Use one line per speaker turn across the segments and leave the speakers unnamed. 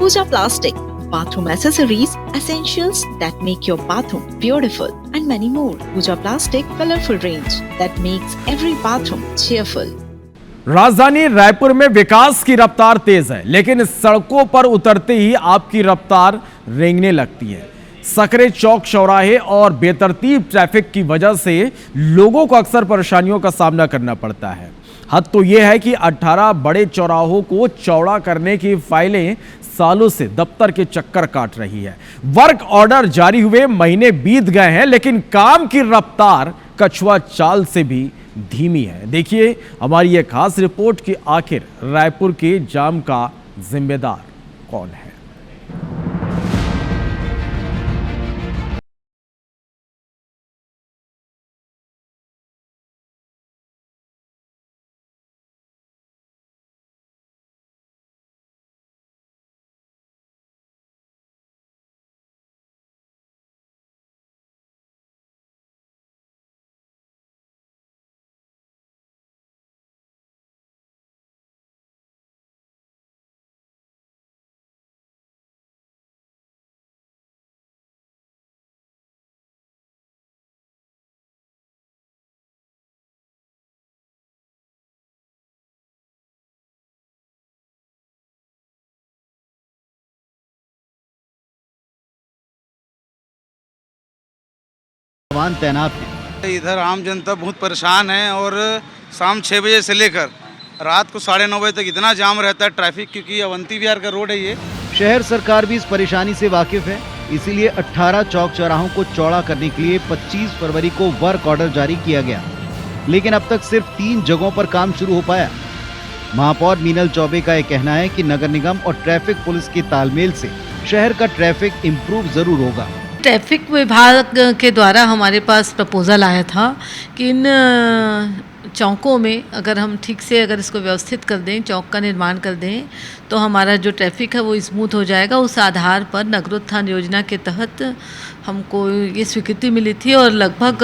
Pooja Plastic, bathroom accessories, essentials that make your bathroom beautiful, and many more. Pooja Plastic colorful range that makes every bathroom cheerful.
राजधानी रायपुर में विकास की रफ्तार तेज है, लेकिन सड़कों पर उतरते ही आपकी रफ्तार रेंगने लगती है। सकरे चौक चौराहे और बेतरतीब ट्रैफिक की वजह से लोगों को अक्सर परेशानियों का सामना करना पड़ता है। हद तो यह है कि 18 बड़े चौराहों को चौड़ा करने की फाइलें सालों से दफ्तर के चक्कर काट रही है। वर्क ऑर्डर जारी हुए महीने बीत गए हैं, लेकिन काम की रफ्तार कछुआ चाल से भी धीमी है। देखिए हमारी यह खास रिपोर्ट कि आखिर रायपुर के जाम का जिम्मेदार कौन है।
जवान तैनात हैं।
इधर आम जनता बहुत परेशान है और शाम 6 बजे से लेकर रात को 9:30 बजे तक इतना जाम रहता है ट्रैफिक, क्योंकि अवंती विहार का रोड है ये।
शहर सरकार भी इस परेशानी से वाकिफ है, इसीलिए 18 चौक चौराहों को चौड़ा करने के लिए 25 फरवरी को वर्क ऑर्डर जारी किया गया, लेकिन अब तक सिर्फ 3 जगहों पर काम शुरू हो पाया। महापौर मीनल चौबे का यह कहना है कि नगर निगम और ट्रैफिक पुलिस के तालमेल से शहर का ट्रैफिक इम्प्रूव जरूर होगा।
ट्रैफिक विभाग के द्वारा हमारे पास प्रपोज़ल आया था कि इन चौकों में अगर हम ठीक से अगर इसको व्यवस्थित कर दें, चौक का निर्माण कर दें, तो हमारा जो ट्रैफिक है वो स्मूथ हो जाएगा। उस आधार पर नगरोत्थान योजना के तहत हमको ये स्वीकृति मिली थी और लगभग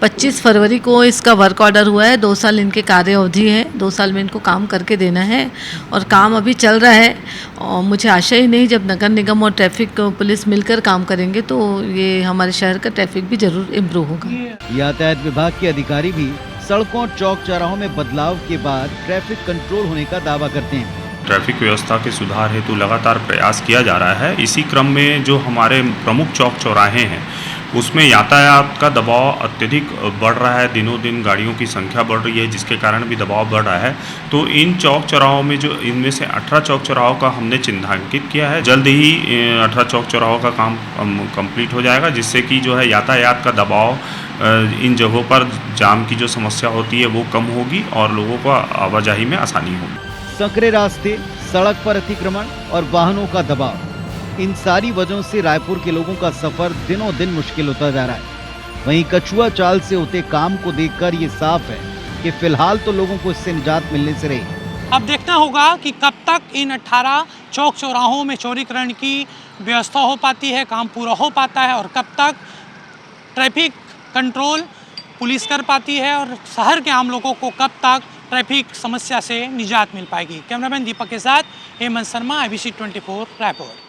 25 फरवरी को इसका वर्क ऑर्डर हुआ है। 2 साल इनके कार्य अवधि है, 2 साल में इनको काम करके देना है और काम अभी चल रहा है। और मुझे आशा ही नहीं, जब नगर निगम और ट्रैफिक पुलिस मिलकर काम करेंगे तो ये हमारे शहर का ट्रैफिक भी जरूर इम्प्रूव होगा।
यातायात विभाग के अधिकारी भी सड़कों चौक चौराहों में बदलाव के बाद ट्रैफिक कंट्रोल होने का दावा करते हैं।
ट्रैफिक व्यवस्था के सुधार हेतु लगातार प्रयास किया जा रहा है। इसी क्रम में जो हमारे प्रमुख चौक चौराहे हैं उसमें यातायात का दबाव अत्यधिक बढ़ रहा है। दिनों दिन गाड़ियों की संख्या बढ़ रही है, जिसके कारण भी दबाव बढ़ रहा है। तो इन चौक चौराहों में जो इनमें से 18 चौक चौराहों का हमने चिन्हांकित किया है। जल्द ही 18 चौक चौराहों का काम कंप्लीट हो जाएगा, जिससे कि जो है यातायात का दबाव इन जगहों पर जाम की जो समस्या होती है वो कम होगी और लोगों को आवाजाही में आसानी होगी।
संकरे रास्ते, सड़क पर अतिक्रमण और वाहनों का दबाव, इन सारी वजहों से रायपुर के लोगों का सफर दिनों दिन मुश्किल होता जा रहा है। वहीं कछुआ चाल से होते काम को देखकर ये साफ है कि फिलहाल तो लोगों को इससे निजात मिलने से रही।
अब देखना होगा कि कब तक इन 18 चौक चौराहों में चौड़ीकरण की व्यवस्था हो पाती है, काम पूरा हो पाता है और कब तक ट्रैफिक कंट्रोल पुलिस कर पाती है और शहर के आम लोगों को कब तक ट्रैफिक समस्या से निजात मिल पाएगी। कैमरामैन दीपक के साथ हेमंत शर्मा, IBC 24 रायपुर।